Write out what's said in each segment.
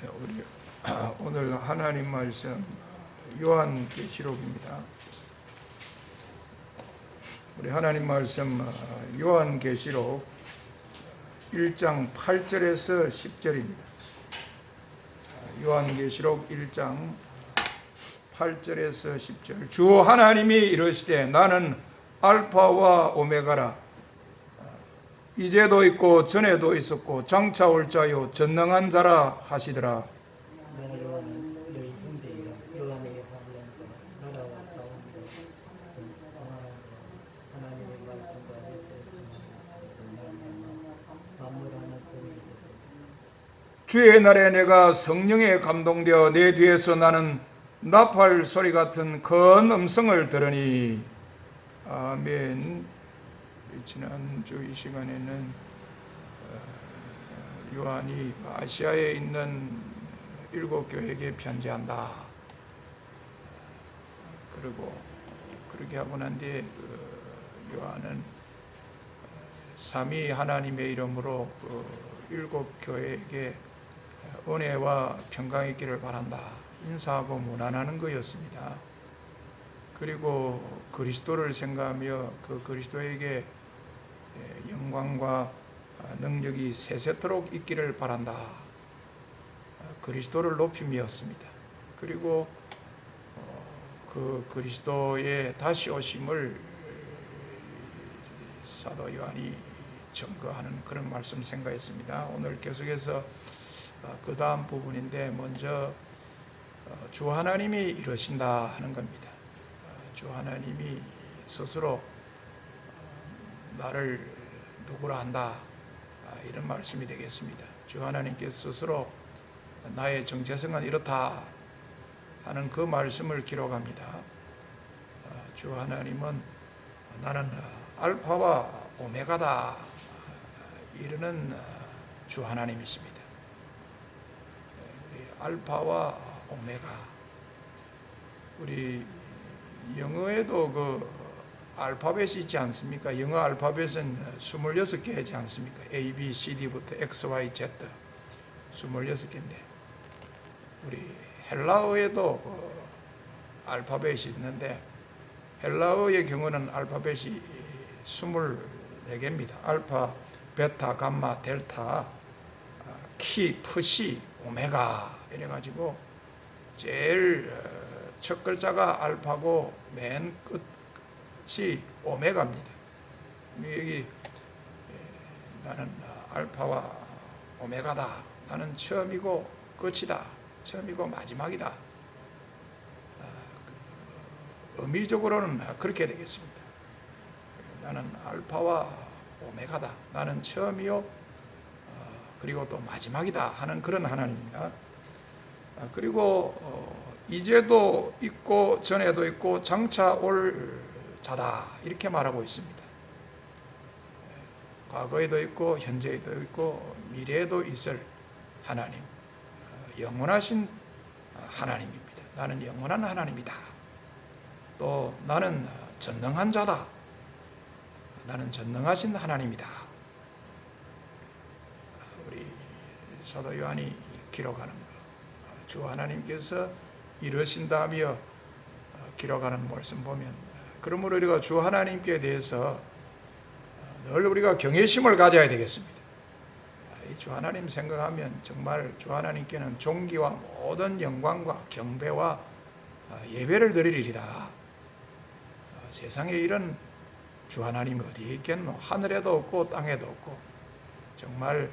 우리 오늘 하나님 말씀 요한계시록입니다. 우리 하나님 말씀 요한계시록 1장 8절에서 10절입니다. 요한계시록 1장 8절에서 10절. 주 하나님이 이르시되 나는 알파와 오메가라. 이제도 있고 전에도 있었고 장차 올 자요 전능한 자라 하시더라. 나는 요한은 너희 형제이라. 요한에게 하려니까 나라와 자원으로 하나님의 말씀과 예수의 만물하는 소리를 주의 날에 내가 성령에 감동되어 내 뒤에서 나는 나팔 소리 같은 큰 음성을 들으니. 아멘. 지난주 이 시간에는 요한이 아시아에 있는 7교회에게 편지한다. 그리고 그렇게 하고 난 뒤에 요한은 삼위 하나님의 이름으로 7교회에게 은혜와 평강이 있기를 바란다 인사하고 문안하는 것이었습니다. 그리고 그리스도를 생각하며 그 그리스도에게 영광과 능력이 세세토록 있기를 바란다. 그리스도를 높임이었습니다. 그리고 그 그리스도의 다시 오심을 사도 요한이 증거하는 그런 말씀 생각했습니다. 오늘 계속해서 그 다음 부분인데 먼저 주 하나님이 이러신다 하는 겁니다. 주 하나님이 스스로 나를 누구라 한다 이런 말씀이 되겠습니다. 주 하나님께서 스스로 나의 정체성은 이렇다 하는 그 말씀을 기록합니다. 주 하나님은 나는 알파와 오메가다 이르는 주 하나님이십니다. 알파와 오메가. 우리 영어에도 그 알파벳이 있지 않습니까? 영어 알파벳은 26개이지 않습니까? A, B, C, D부터 X, Y, Z 26개인데 우리 헬라어에도 알파벳이 있는데 헬라어의 경우는 알파벳이 24개입니다. 알파, 베타, 감마, 델타, 키, 프시, 오메가 이래가지고 제일 첫 글자가 알파고 맨 끝이 오메가입니다. 여기 나는 알파와 오메가다. 나는 처음이고 끝이다. 처음이고 마지막이다. 의미적으로는 그렇게 되겠습니다. 나는 알파와 오메가다. 나는 처음이요 그리고 또 마지막이다 하는 그런 하나님입니다. 그리고 이제도 있고 전에도 있고 장차 올 자다 이렇게 말하고 있습니다. 과거에도 있고 현재에도 있고 미래에도 있을 하나님, 영원하신 하나님입니다. 나는 영원한 하나님이다. 또 나는 전능한 자다. 나는 전능하신 하나님이다. 우리 사도 요한이 기록하는 것, 주 하나님께서 이러신다며 기록하는 말씀 보면, 그러므로 우리가 주 하나님께 대해서 늘 우리가 경외심을 가져야 되겠습니다. 주 하나님 생각하면 정말 주 하나님께는 존귀와 모든 영광과 경배와 예배를 드리리이다. 세상에 이런 주 하나님 어디에 있겠노? 하늘에도 없고 땅에도 없고 정말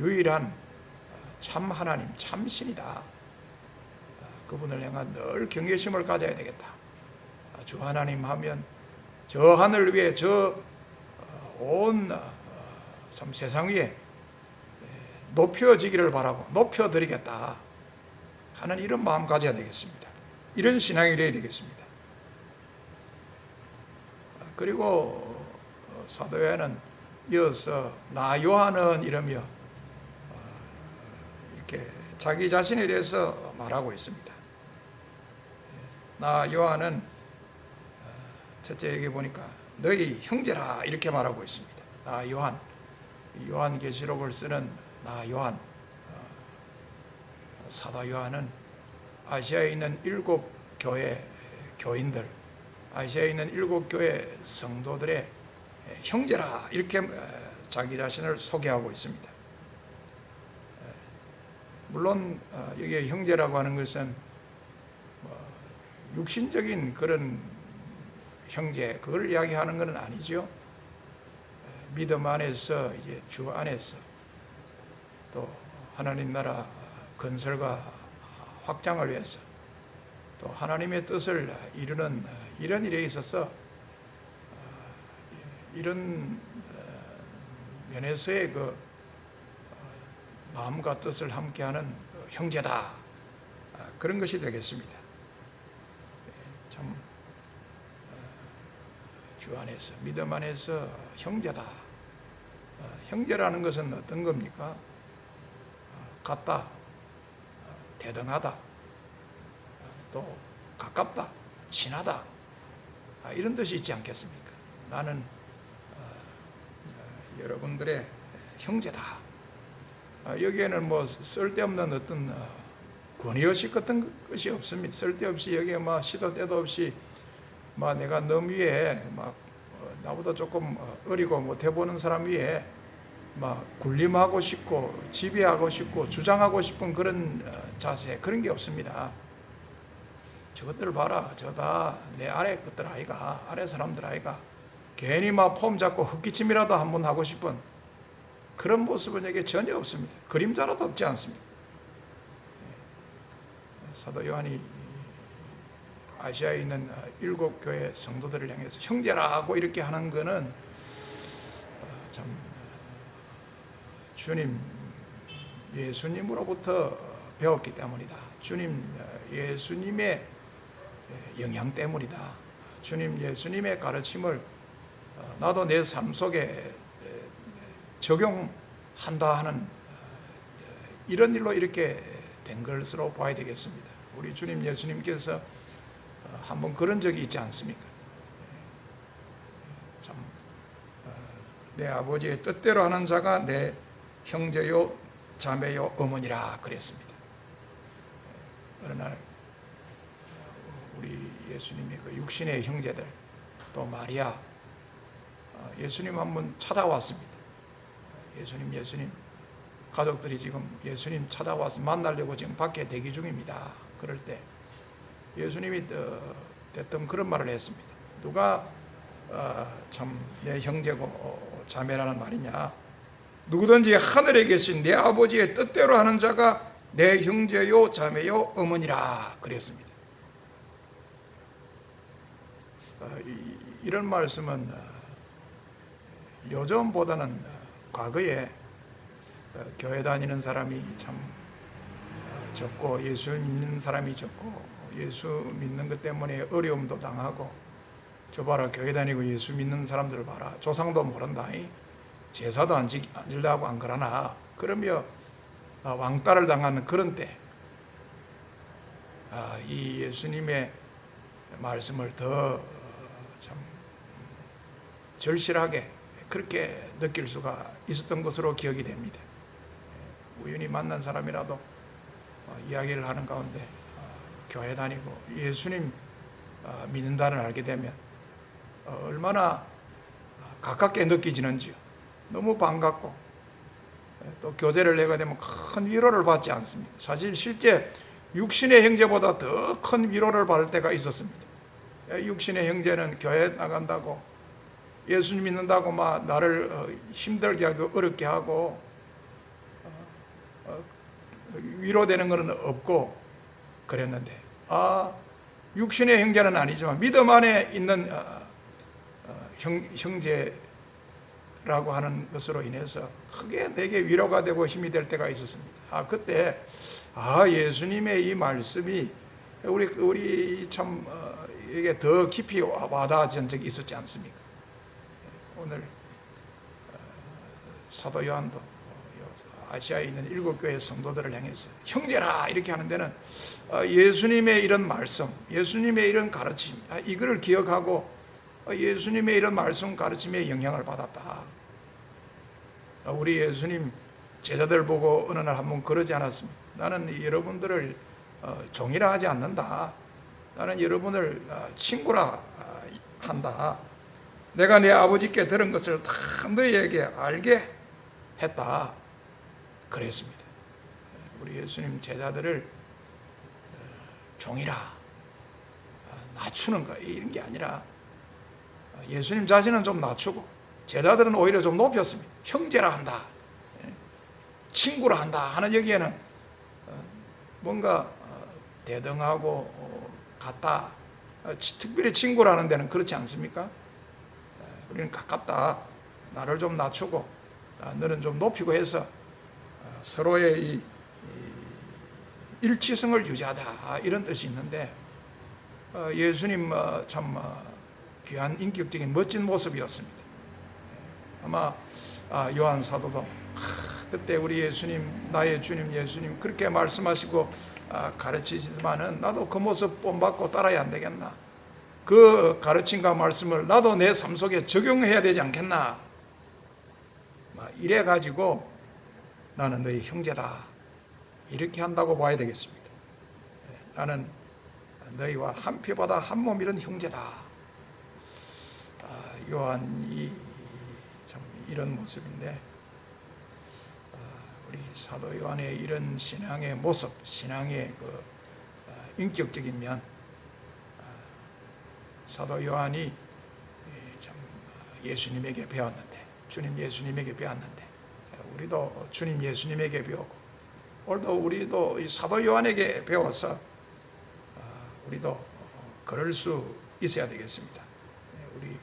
유일한 참 하나님, 참 신이다. 그분을 향한 늘 경외심을 가져야 되겠다. 주 하나님 하면 저 하늘 위에 저 온 참 세상 위에 높여지기를 바라고 높여드리겠다 하는 이런 마음 가져야 되겠습니다. 이런 신앙이 되어야 되겠습니다. 그리고 사도 요한은 이어서 나 요한은 이러며 이렇게 자기 자신에 대해서 말하고 있습니다. 나 요한은 첫째 여기 보니까 너희 형제라 이렇게 말하고 있습니다. 나 요한, 요한계시록을 쓰는 나 요한, 사도 요한은 아시아에 있는 7교회 교인들, 아시아에 있는 7교회 성도들의 형제라 이렇게 자기 자신을 소개하고 있습니다. 물론 여기 형제라고 하는 것은 육신적인 그런 형제 그걸 이야기하는 것은 아니죠. 믿음 안에서 이제 주 안에서 또 하나님 나라 건설과 확장을 위해서 또 하나님의 뜻을 이루는 이런 일에 있어서 이런 면에서의 그 마음과 뜻을 함께하는 형제다 그런 것이 되겠습니다. 참 주 안에서 믿음 안에서 형제다. 형제라는 것은 어떤 겁니까? 같다, 대등하다, 또 가깝다, 친하다 이런 뜻이 있지 않겠습니까? 나는 여러분들의 형제다. 여기에는 뭐 쓸데없는 어떤 권위의식 같은 것이 없습니다. 쓸데없이 여기에 막 시도 때도 없이 막 내가 놈 위에 막 나보다 조금 어리고 못해보는 사람 위에 막 군림하고 싶고 지배하고 싶고 주장하고 싶은 그런 자세 그런 게 없습니다. 저것들 봐라, 저 다 내 아래 것들 아이가, 아래 사람들 아이가, 괜히 막 폼 잡고 헛기침이라도 한번 하고 싶은 그런 모습은 여기 전혀 없습니다. 그림자라도 없지 않습니다. 사도 요한이 아시아에 있는 7교회 성도들을 향해서 형제라고 이렇게 하는 것은 참 주님 예수님으로부터 배웠기 때문이다. 주님 예수님의 영향 때문이다. 주님 예수님의 가르침을 나도 내 삶 속에 적용한다 하는 이런 일로 이렇게 된 것으로 봐야 되겠습니다. 우리 주님 예수님께서 한번 그런 적이 있지 않습니까? 참, 내 아버지의 뜻대로 하는 자가 내 형제요 자매요 어머니라 그랬습니다. 어느 날 우리 예수님의 그 육신의 형제들 또 마리아 예수님 한번 찾아왔습니다. 예수님 가족들이 지금 예수님 찾아와서 만나려고 지금 밖에 대기 중입니다. 그럴 때 예수님이 대뜸 그런 말을 했습니다. 누가 참 내 형제고 자매라는 말이냐? 누구든지 하늘에 계신 내 아버지의 뜻대로 하는 자가 내 형제요 자매요 어머니라 그랬습니다. 이런 말씀은 요즘보다는 과거에 교회 다니는 사람이 참 적고 예수 믿는 사람이 적고 예수 믿는 것 때문에 어려움도 당하고 저 봐라 교회 다니고 예수 믿는 사람들 봐라 조상도 모른다 제사도 안 지려고 안 그러나 그러며 왕따를 당하는 그런 때 이 예수님의 말씀을 더 참 절실하게 그렇게 느낄 수가 있었던 것으로 기억이 됩니다. 우연히 만난 사람이라도 이야기를 하는 가운데 교회 다니고 예수님 믿는다는 알게 되면 얼마나 가깝게 느껴지는지요. 너무 반갑고 또 교제를 하게 되면 큰 위로를 받지 않습니다. 사실 실제 육신의 형제보다 더 큰 위로를 받을 때가 있었습니다. 육신의 형제는 교회 나간다고 예수님 믿는다고 막 나를 힘들게 하고 어렵게 하고 위로되는 것은 없고 그랬는데 육신의 형제는 아니지만 믿음 안에 있는 형제라고 하는 것으로 인해서 크게 내게 위로가 되고 힘이 될 때가 있었습니다. 그때 예수님의 이 말씀이 우리 참 이게 더 깊이 와닿은 적이 있었지 않습니까? 오늘 사도 요한도 아시아에 있는 7교회 성도들을 향해서 형제라 이렇게 하는 데는 예수님의 이런 말씀, 예수님의 이런 가르침 이거를 기억하고 예수님의 이런 말씀 가르침에 영향을 받았다. 우리 예수님 제자들 보고 어느 날 한번 그러지 않았습니까? 나는 여러분들을 종이라 하지 않는다. 나는 여러분을 친구라 한다. 내가 내 아버지께 들은 것을 다 너희에게 알게 했다. 그랬습니다. 우리 예수님 제자들을 종이라 낮추는 거 이런 게 아니라 예수님 자신은 좀 낮추고 제자들은 오히려 좀 높였습니다. 형제라 한다, 친구라 한다 하는 여기에는 뭔가 대등하고 같다. 특별히 친구라는 데는 그렇지 않습니까? 우리는 가깝다. 나를 좀 낮추고 너는 좀 높이고 해서 서로의 이 일치성을 유지하다 이런 뜻이 있는데 예수님 참 귀한 인격적인 멋진 모습이었습니다. 아마 요한 사도도 그때 우리 예수님, 나의 주님 예수님 그렇게 말씀하시고 가르치시지만은 나도 그 모습 본받고 따라야 안 되겠나? 그 가르침과 말씀을 나도 내 삶 속에 적용해야 되지 않겠나? 이래 가지고 나는 너희 형제다 이렇게 한다고 봐야 되겠습니다. 나는 너희와 한 피보다 한 몸 이런 형제다. 요한이 참 이런 모습인데 우리 사도 요한의 이런 신앙의 모습, 신앙의 그 인격적인 면, 사도 요한이 참 예수님에게 배웠는데, 주님 예수님에게 배웠는데, 우리도 주님 예수님에게 배우고, 오늘도 우리도 이 사도 요한에게 배워서 우리도 그럴 수 있어야 되겠습니다. 우리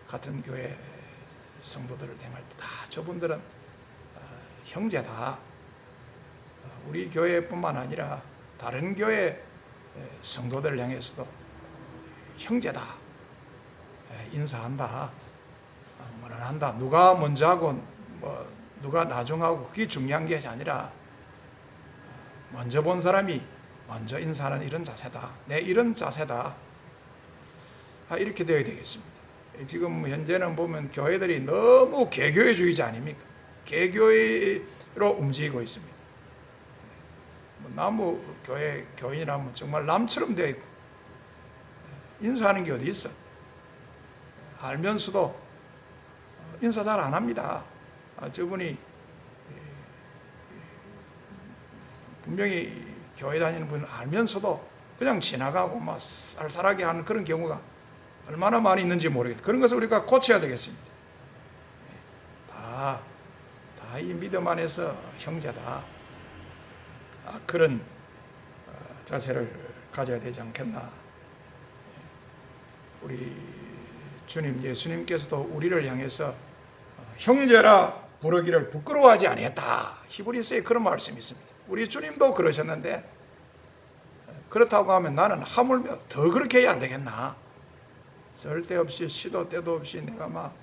같은 교회 성도들을 대할 때 다 저분들은 형제다. 우리 교회뿐만 아니라 다른 교회 성도들을 향해서도 형제다. 인사한다. 문안한다. 누가 먼저 하고 누가 나중하고 그게 중요한 게 아니라 먼저 본 사람이 먼저 인사하는 이런 자세다. 내 이런 자세다. 이렇게 되어야 되겠습니다. 지금 현재는 보면 교회들이 너무 개교회주의자 아닙니까? 개교회로 움직이고 있습니다. 나무 교회 교인이라면 정말 남처럼 되어 있고 인사하는 게 어디 있어? 알면서도 인사 잘 안 합니다. 저분이 분명히 교회 다니는 분 알면서도 그냥 지나가고 막 쌀쌀하게 하는 그런 경우가 얼마나 많이 있는지 모르겠어요. 그런 것을 우리가 고쳐야 되겠습니다. 다 이 믿음 안에서 형제다. 그런 자세를 가져야 되지 않겠나. 우리 주님 예수님께서도 우리를 향해서 형제라 부르기를 부끄러워하지 아니했다. 히브리서에 그런 말씀이 있습니다. 우리 주님도 그러셨는데 그렇다고 하면 나는 하물며 더 그렇게 해야 안 되겠나. 쓸데없이 시도 때도 없이 내가 막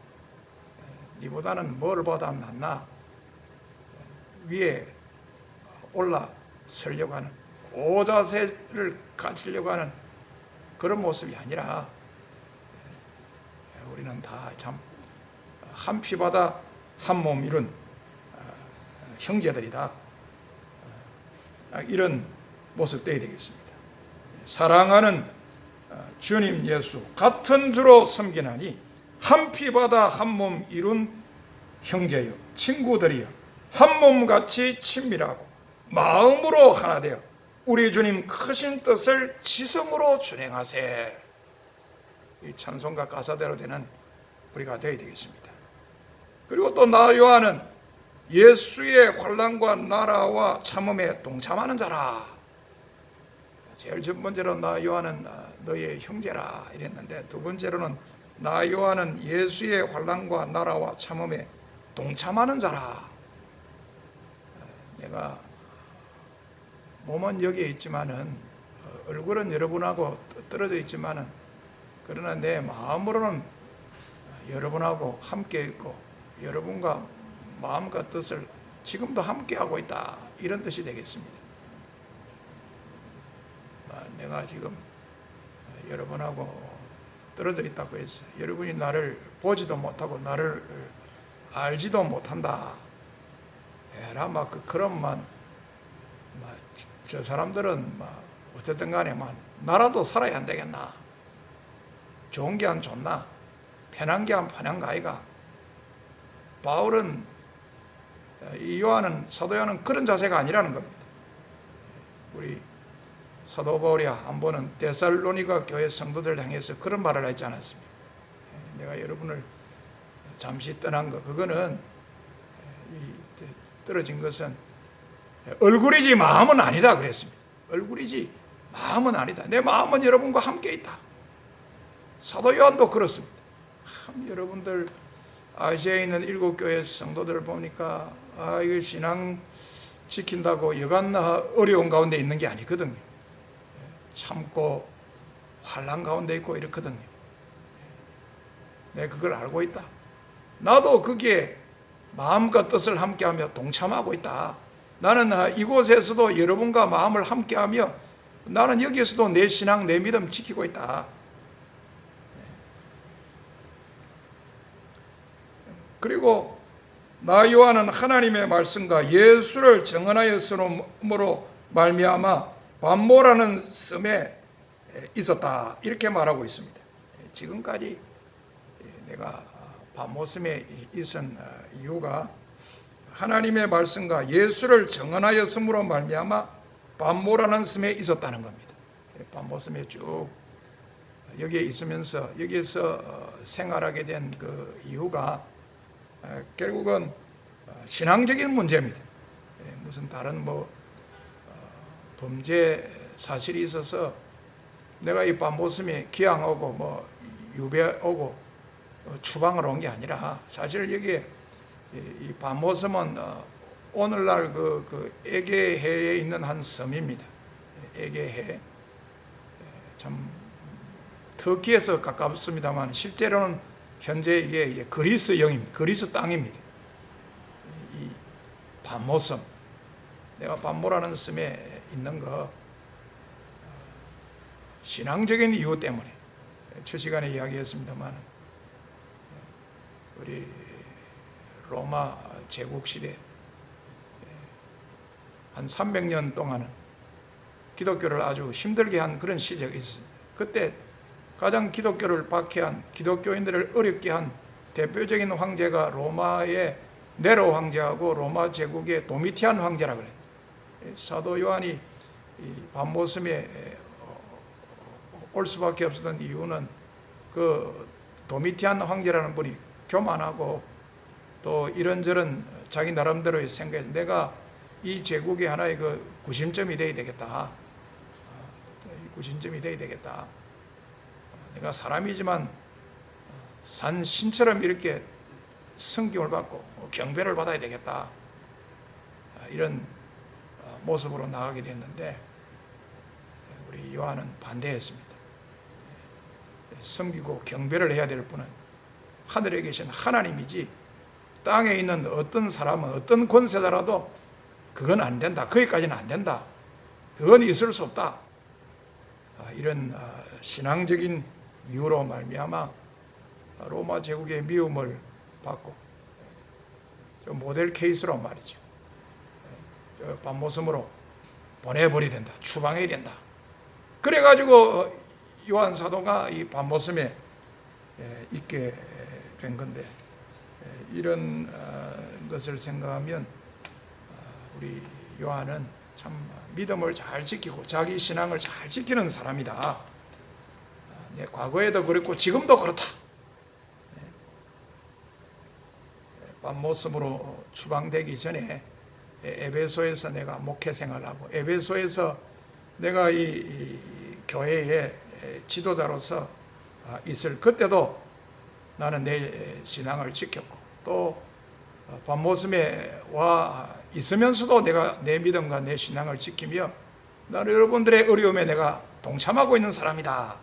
니보다는 뭘 보다 낫나 위에 올라서려고 하는 고자세를 가지려고 하는 그런 모습이 아니라 우리는 다 참 한 피바다 한 몸 이룬 형제들이다. 이런 모습 되어야 되겠습니다. 사랑하는 주님 예수 같은 주로 섬기나니 한 피바다 한 몸 이룬 형제여 친구들이여 한 몸같이 친밀하고 마음으로 하나 되어 우리 주님 크신 뜻을 지성으로 준행하세. 이 찬송가 가사대로 되는 우리가 되어야 되겠습니다. 그리고 또 나 요한은 예수의 환난과 나라와 참음에 동참하는 자라. 제일 첫 번째로 나 요한은 너의 형제라 이랬는데 두 번째로는 나 요한은 예수의 환난과 나라와 참음에 동참하는 자라. 내가 몸은 여기에 있지만은 얼굴은 여러분하고 떨어져 있지만은 그러나 내 마음으로는 여러분하고 함께 있고 여러분과 마음과 뜻을 지금도 함께 하고 있다. 이런 뜻이 되겠습니다. 내가 지금 여러분하고 떨어져 있다고 해서 여러분이 나를 보지도 못하고 나를 알지도 못한다. 에라 막 그런 저 사람들은 어쨌든 간에 나라도 살아야 안 되겠나? 좋은 게 안 좋나? 편한 게 안 편한 거 아이가? 바울은 이 사도 요한은 그런 자세가 아니라는 겁니다. 우리 사도 바울이 한 번은 데살로니가 교회 성도들 향해서 그런 말을 했지 않았습니까? 내가 여러분을 잠시 떠난 거, 그거는 떨어진 것은 얼굴이지 마음은 아니다 그랬습니다. 얼굴이지 마음은 아니다. 내 마음은 여러분과 함께 있다. 사도 요한도 그렇습니다. 여러분들 아시아에 있는 7교회 성도들 보니까 이거 신앙 지킨다고 여간 어려운 가운데 있는 게 아니거든요. 참고 환난 가운데 있고 이렇거든요. 내가 그걸 알고 있다. 나도 거기에 마음과 뜻을 함께하며 동참하고 있다. 나는 이곳에서도 여러분과 마음을 함께하며 나는 여기에서도 내 신앙, 내 믿음 지키고 있다. 그리고 나 요한은 하나님의 말씀과 예수를 증언하였으므로 말미암아 반모라는 씀에 있었다. 이렇게 말하고 있습니다. 지금까지 내가 반모섬에 있은 이유가 하나님의 말씀과 예수를 증언하였으므로 말미암아 반모라는 씀에 있었다는 겁니다. 반모섬에 쭉 여기에 있으면서 여기에서 생활하게 된 그 이유가 결국은 신앙적인 문제입니다. 무슨 다른 범죄 사실이 있어서 내가 이 반모섬에 기양하고 유배하고 추방을 온 게 아니라 사실 여기에 이 반모섬은 오늘날 그 에게해에 있는 한 섬입니다. 에게해. 참 터키에서 가깝습니다만 실제로는 현재 이게 그리스형입니다. 그리스 땅입니다. 이 반모섬. 내가 반모라는 섬에 있는 거 신앙적인 이유 때문에 첫 시간에 이야기했습니다만 우리 로마 제국 시대 한 300년 동안은 기독교를 아주 힘들게 한 그런 시절이 있습니다. 그때 가장 기독교를 박해한, 기독교인들을 어렵게 한 대표적인 황제가 로마의 네로 황제하고 로마 제국의 도미티안 황제라고 그래요. 사도 요한이 이 반모섬에 올 수밖에 없었던 이유는 그 도미티안 황제라는 분이 교만하고 또 이런저런 자기 나름대로의 생각에서 내가 이 제국의 하나의 그 구심점이 되어야 되겠다. 구심점이 되어야 되겠다. 내가 사람이지만 산 신처럼 이렇게 성경을 받고 경배를 받아야 되겠다. 이런 모습으로 나가게 됐는데 우리 요한은 반대했습니다. 섬기고 경배를 해야 될 분은 하늘에 계신 하나님이지 땅에 있는 어떤 사람은 어떤 권세자라도 그건 안 된다. 거기까지는 안 된다. 그건 있을 수 없다. 이런 신앙적인 이유로 말미암아 로마 제국의 미움을 받고 모델 케이스로 말이죠. 반모섬으로 보내버려야 된다. 추방해야 된다. 그래가지고 요한 사도가 이 반모섬에 있게 된 건데 이런 것을 생각하면 우리 요한은 참 믿음을 잘 지키고 자기 신앙을 잘 지키는 사람이다. 과거에도 그랬고 지금도 그렇다. 반모섬으로 추방되기 전에 에베소에서 내가 목회 생활하고 에베소에서 내가 이 교회의 지도자로서 있을 그때도 나는 내 신앙을 지켰고 또 반모섬에 와 있으면서도 내가 내 믿음과 내 신앙을 지키며 나는 여러분들의 어려움에 내가 동참하고 있는 사람이다.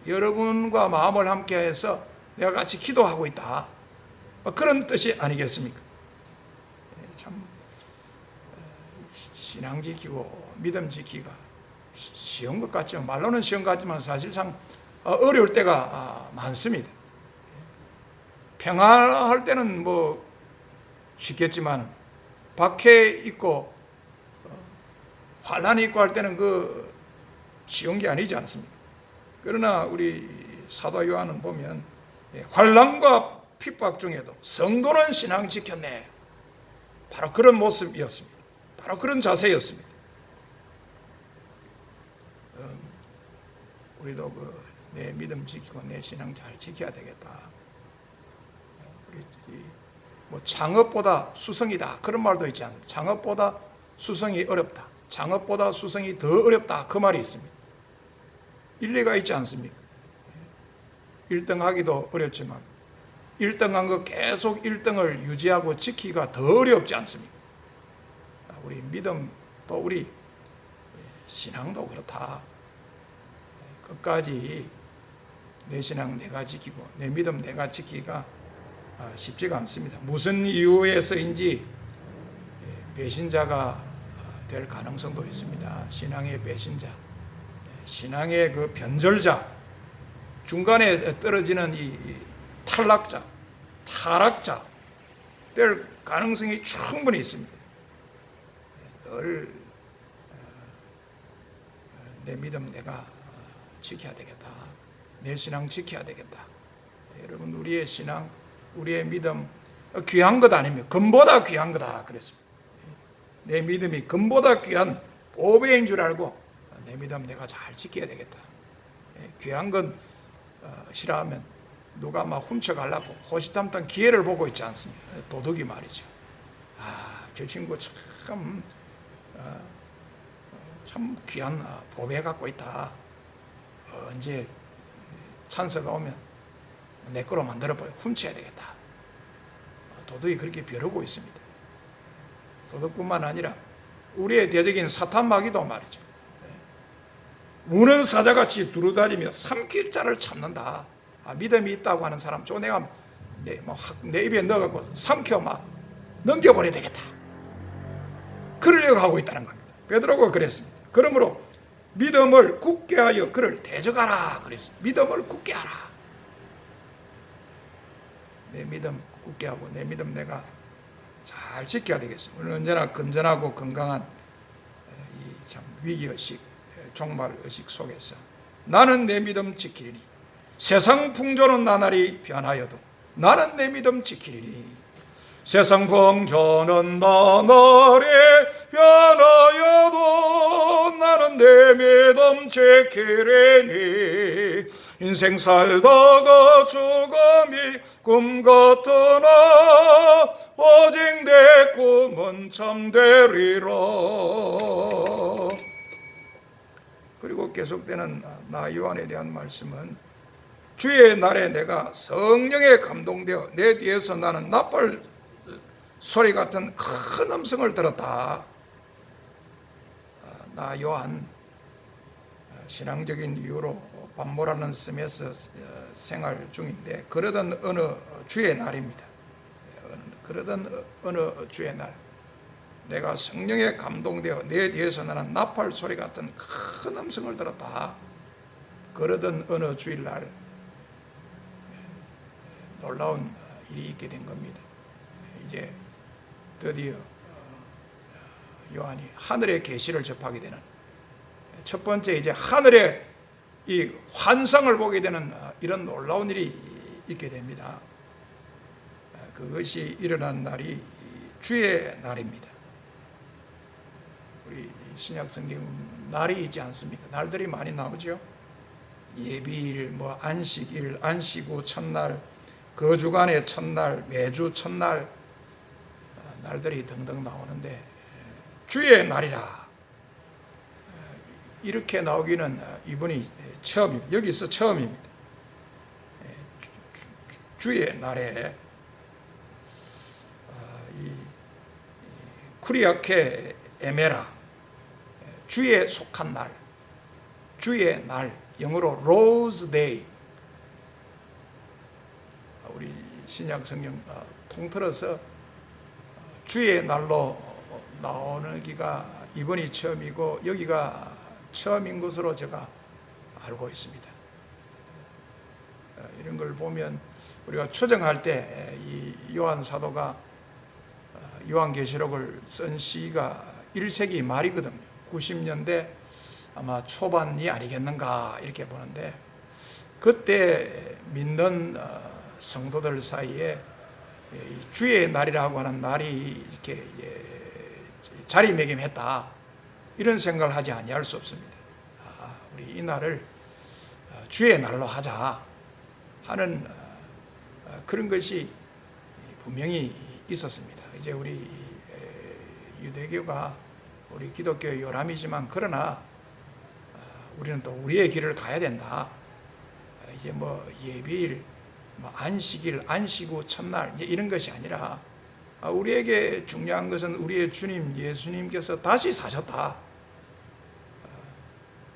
여러분과 마음을 함께해서 내가 같이 기도하고 있다. 그런 뜻이 아니겠습니까? 참 신앙 지키고 믿음 지키기가 쉬운 것 같지만 말로는 쉬운 것 같지만 사실상 어려울 때가 많습니다. 평안할 때는 뭐 쉽겠지만 박해 있고 환란이 있고 할 때는 그 쉬운 게 아니지 않습니까? 그러나 우리 사도 요한은 보면 환란과 핍박 중에도 성도는 신앙 지켰네. 바로 그런 모습이었습니다. 바로 그런 자세였습니다. 우리도 내 믿음 지키고 내 신앙 잘 지켜야 되겠다. 우리 뭐 창업보다 수성이다 그런 말도 있지 않습니까? 창업보다 수성이 어렵다. 창업보다 수성이 더 어렵다 그 말이 있습니다. 일리가 있지 않습니까? 1등 하기도 어렵지만 1등 한 거 계속 1등을 유지하고 지키기가 더 어렵지 않습니까? 우리 믿음 또 우리 신앙도 그렇다. 끝까지 내 신앙 내가 지키고 내 믿음 내가 지키기가 쉽지가 않습니다. 무슨 이유에서인지 배신자가 될 가능성도 있습니다. 신앙의 배신자, 신앙의 그 변절자, 중간에 떨어지는 이 탈락자, 타락자 될 가능성이 충분히 있습니다. 늘 내 믿음 내가 지켜야 되겠다. 내 신앙 지켜야 되겠다. 여러분 우리의 신앙, 우리의 믿음 귀한 것 아닙니까? 금보다 귀한 거다 그랬습니다. 내 믿음이 금보다 귀한 보배인 줄 알고 내 믿음 내가 잘 지켜야 되겠다. 귀한 건 싫어하면 누가 막 훔쳐가려고 호시탐탐 기회를 보고 있지 않습니까? 도둑이 말이죠. 저 친구 참 귀한 보배 갖고 있다. 언제 찬스가 오면 내 거로 만들어버려 훔쳐야 되겠다. 도둑이 그렇게 벼르고 있습니다. 도둑뿐만 아니라 우리의 대적인 사탄 마귀도 말이죠. 우는 사자같이 두루다니며 삼킬 자를 참는다. 믿음이 있다고 하는 사람, 내가 내 입에 넣어갖고 삼켜 막 넘겨버려야 되겠다. 그러려고 하고 있다는 겁니다. 베드로가 그랬습니다. 그러므로 믿음을 굳게 하여 그를 대적하라 그랬습니다. 믿음을 굳게 하라. 내 믿음 굳게 하고 내 믿음 내가 잘 지켜야 되겠습니다. 우리는 언제나 건전하고 건강한 이 참 위기의식, 종말의식 속에서 나는 내 믿음 지키리니 세상 풍조는 나날이 변하여도 나는 내 믿음 지키리니 세상 풍조는 나날이 변하여도 나는 내 믿음 지키리니 인생 살다가 죽음이 꿈 같으나 오직 내 꿈은 참되리라. 그리고 계속되는 나 요한에 대한 말씀은 주의 날에 내가 성령에 감동되어 내 뒤에서 나는 나팔 소리 같은 큰 음성을 들었다. 나 요한 신앙적인 이유로 밤모라는 섬에서 생활 중인데 그러던 어느 주의 날입니다. 그러던 어느 주의 날 내가 성령에 감동되어 내 뒤에서 나는 나팔 소리 같은 큰 음성을 들었다. 그러던 어느 주일날 놀라운 일이 있게 된 겁니다. 이제 드디어 요한이 하늘의 계시를 접하게 되는 첫 번째 이제 하늘의 이 환상을 보게 되는 이런 놀라운 일이 있게 됩니다. 그것이 일어난 날이 주의 날입니다. 우리 신약 성경 날이 있지 않습니까? 날들이 많이 나오죠. 예비일, 뭐 안식일, 안식후 첫날, 거주간의 첫날, 매주 첫날 날들이 등등 나오는데 주의 날이라 이렇게 나오기는 이번이 처음입니다. 여기서 처음입니다. 주의 날에 이 쿠리아케 에메라 주의 속한 날, 주의 날 영어로 로즈 데이. 우리 신약 성경 통틀어서 주의 날로 나오는 기가 이번이 처음이고 여기가 처음인 것으로 제가 알고 있습니다. 이런 걸 보면 우리가 추정할 때 이 요한 사도가 요한계시록을 쓴 시가 1세기 말이거든요. 90년대 아마 초반이 아니겠는가 이렇게 보는데, 그때 믿는 성도들 사이에 주의 날이라고 하는 날이 이렇게 자리매김했다, 이런 생각을 하지 아니할 수 없습니다. 우리 이 날을 주의 날로 하자 하는 그런 것이 분명히 있었습니다. 이제 우리 유대교가 우리 기독교의 요람이지만, 그러나 우리는 또 우리의 길을 가야 된다. 이제 뭐 예비일, 뭐 안식일, 안식 후 첫날 이제 이런 것이 아니라, 우리에게 중요한 것은 우리의 주님 예수님께서 다시 사셨다.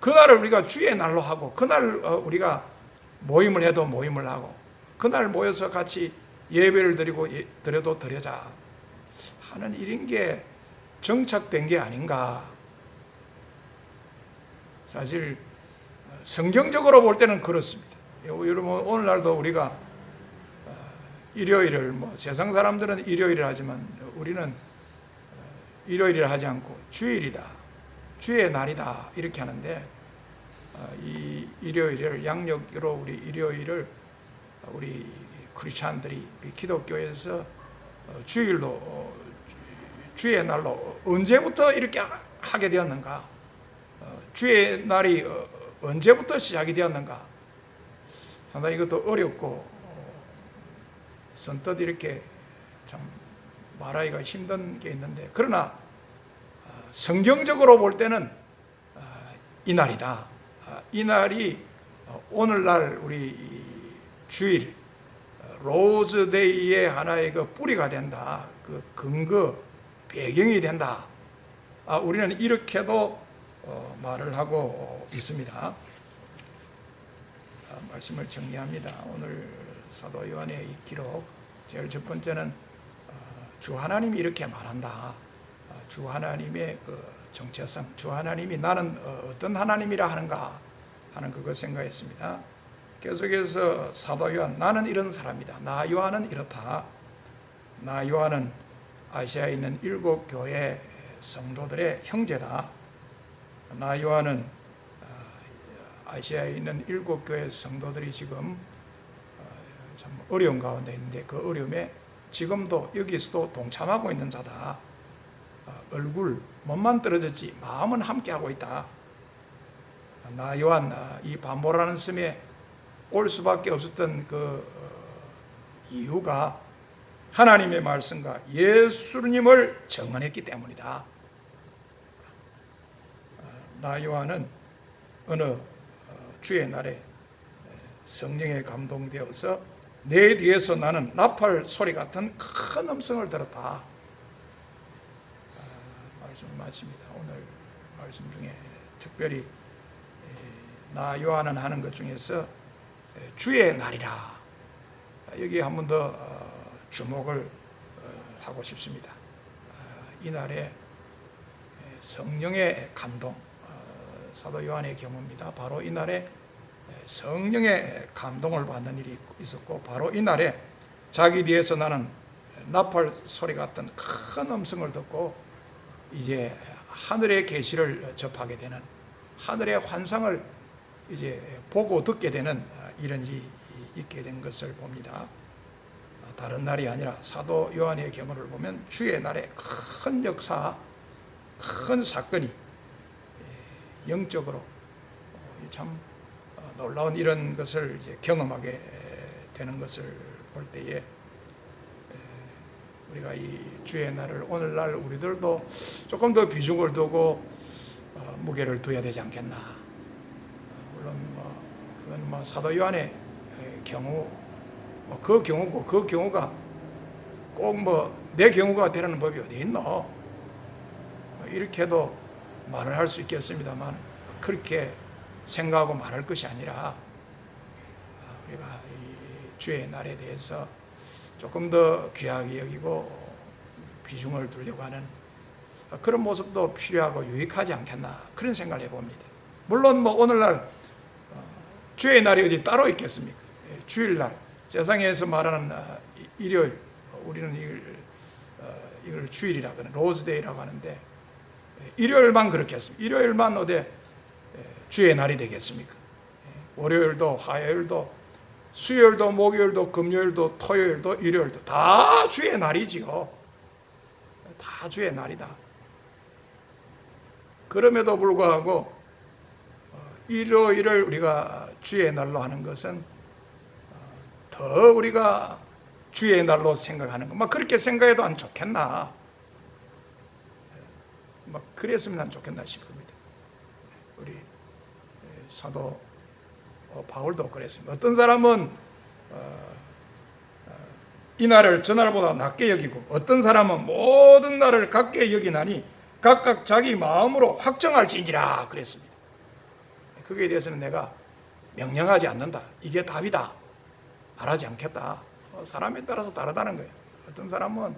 그날을 우리가 주의 날로 하고, 그날 우리가 모임을 해도 모임을 하고, 그날 모여서 같이 예배를 드려도 드려자 하는 이런 게 정착된 게 아닌가. 사실 성경적으로 볼 때는 그렇습니다. 여러분, 오늘날도 우리가 일요일을, 뭐 세상 사람들은 일요일을 하지만 우리는 일요일을 하지 않고 주일이다, 주의 날이다 이렇게 하는데, 이 일요일을 양력으로 우리 일요일을 우리 크리스찬들이, 우리 기독교에서 주일로, 주의 날로 언제부터 이렇게 하게 되었는가, 주의 날이 언제부터 시작이 되었는가, 상당히 이것도 어렵고 선뜻 이렇게 참 말하기가 힘든 게 있는데, 그러나 성경적으로 볼 때는 이 날이다. 이 날이 오늘날 우리 주일 로즈데이의 하나의 그 뿌리가 된다, 그 근거, 배경이 된다. 우리는 이렇게도 말을 하고 있습니다. 말씀을 정리합니다. 오늘 사도 요한의 이 기록, 제일 첫 번째는 주 하나님이 이렇게 말한다. 주 하나님의 그 정체성, 주 하나님이 나는 어떤 하나님이라 하는가 하는 그걸 생각했습니다. 계속해서 사도 요한, 나는 이런 사람이다. 나 요한은 이렇다. 나 요한은 아시아에 있는 7 교회 성도들의 형제다. 나 요한은 아시아에 있는 7 교회 성도들이 지금 참 어려운 가운데 있는데, 그 어려움에 지금도 여기서도 동참하고 있는 자다. 얼굴, 몸만 떨어졌지 마음은 함께하고 있다. 나 요한, 이 반모라는 섬에 올 수밖에 없었던 그 이유가 하나님의 말씀과 예수님을 정언했기 때문이다. 나 요한은 어느 주의 날에 성령에 감동되어서 내 뒤에서 나는 나팔 소리 같은 큰 음성을 들었다. 말씀을 마칩니다. 오늘 말씀 중에 특별히 나 요한은 하는 것 중에서 주의 날이라, 여기 한 번 더 주목을 하고 싶습니다. 이 날에 성령의 감동, 사도 요한의 경우입니다. 바로 이 날에 성령의 감동을 받는 일이 있었고, 바로 이 날에 자기 뒤에서 나는 나팔 소리 같은 큰 음성을 듣고 이제 하늘의 계시를 접하게 되는, 하늘의 환상을 이제 보고 듣게 되는 이런 일이 있게 된 것을 봅니다. 다른 날이 아니라 사도 요한의 경우를 보면 주의 날에 큰 역사, 큰 사건이 영적으로 참 놀라운 이런 것을 이제 경험하게 되는 것을 볼 때에, 우리가 이 주의 날을 오늘날 우리들도 조금 더 비중을 두고 무게를 둬야 되지 않겠나. 물론 그건 사도 요한의 경우, 그 경우고, 그 경우가 꼭 내 경우가 되라는 법이 어디 있노? 이렇게도 말을 할 수 있겠습니다만, 그렇게 생각하고 말할 것이 아니라, 우리가 이 주의 날에 대해서 조금 더 귀하게 여기고 비중을 두려고 하는 그런 모습도 필요하고 유익하지 않겠나, 그런 생각을 해봅니다. 물론 오늘날 주의 날이 어디 따로 있겠습니까? 주일날, 세상에서 말하는 일요일, 우리는 이걸 주일이라고 하는 로즈데이라고 하는데, 일요일만 그렇게 했습니다. 일요일만 어디 주의 날이 되겠습니까? 월요일도 화요일도 수요일도 목요일도 금요일도 토요일도 일요일도 다 주의 날이지요. 다 주의 날이다. 그럼에도 불구하고 일요일을 우리가 주의 날로 하는 것은 더 우리가 주의 날로 생각하는 것, 막 그렇게 생각해도 안 좋겠나? 막 그랬으면 안 좋겠나 싶습니다. 우리 사도 바울도 그랬습니다. 어떤 사람은 이 날을 저 날보다 낮게 여기고 어떤 사람은 모든 날을 같게 여기나니 각각 자기 마음으로 확정할지니라 그랬습니다. 거기에 대해서는 내가 명령하지 않는다. 이게 답이다. 말하지 않겠다. 사람에 따라서 다르다는 거예요. 어떤 사람은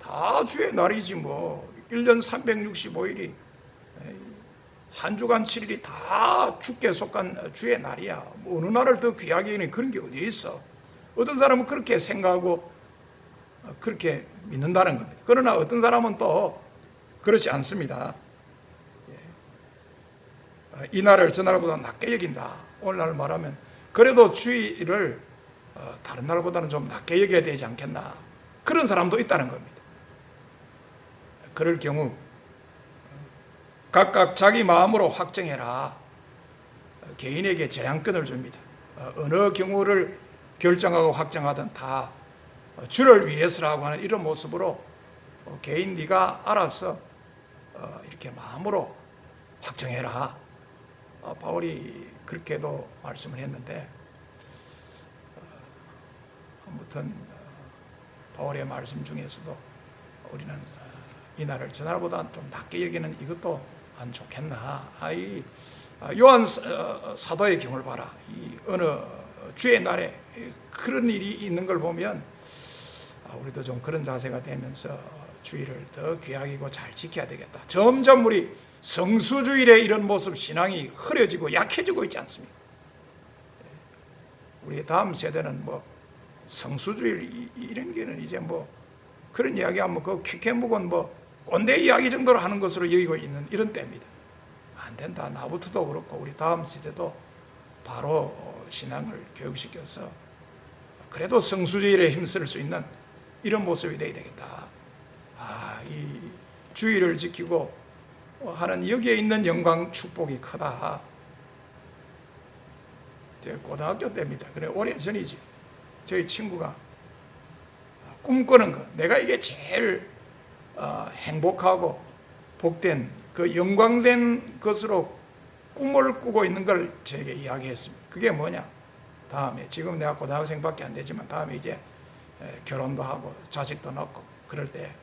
다 주의 날이지 뭐 1년 365일이 한 주간 7일이 다 주께 속한 주의 날이야. 뭐 어느 날을 더 귀하게 여기는 그런 게 어디에 있어. 어떤 사람은 그렇게 생각하고 그렇게 믿는다는 겁니다. 그러나 어떤 사람은 또 그렇지 않습니다. 이 날을 저 날보다 낮게 여긴다. 오늘날 말하면 그래도 주일을 다른 날보다는 좀 낮게 여겨야 되지 않겠나. 그런 사람도 있다는 겁니다. 그럴 경우 각각 자기 마음으로 확정해라. 개인에게 재량권을 줍니다. 어느 경우를 결정하고 확정하든 다 주를 위해서라고 하는 이런 모습으로 개인 네가 알아서 이렇게 마음으로 확정해라. 바울이 그렇게도 말씀을 했는데 아무튼 바울의 말씀 중에서도 우리는 이 날을 저 날보다 좀 낮게 여기는 이것도 안 좋겠나. 요한 사도의 경우를 봐라. 이 어느 주의 날에 그런 일이 있는 걸 보면 우리도 좀 그런 자세가 되면서 주의를 더 귀하게 잘 지켜야 되겠다. 점점 우리 성수주일의 이런 모습 신앙이 흐려지고 약해지고 있지 않습니까? 우리 다음 세대는 뭐 성수주일 이런 게는 이제 뭐 그런 이야기하면 그 퀴케묵은 뭐 꼰대 이야기 정도로 하는 것으로 여기고 있는 이런 때입니다. 안 된다. 나부터도 그렇고 우리 다음 세대도 바로 신앙을 교육시켜서 그래도 성수주일에 힘쓸 수 있는 이런 모습이 되어야 되겠다. 이 주의를 지키고 하는 여기에 있는 영광 축복이 크다. 고등학교 때입니다. 그래 오래전이지. 저희 친구가 꿈꾸는 것, 내가 이게 제일 행복하고 복된 그 영광된 것으로 꿈을 꾸고 있는 걸 저에게 이야기했습니다. 그게 뭐냐? 다음에 지금 내가 고등학생밖에 안 되지만 다음에 이제 결혼도 하고 자식도 낳고 그럴 때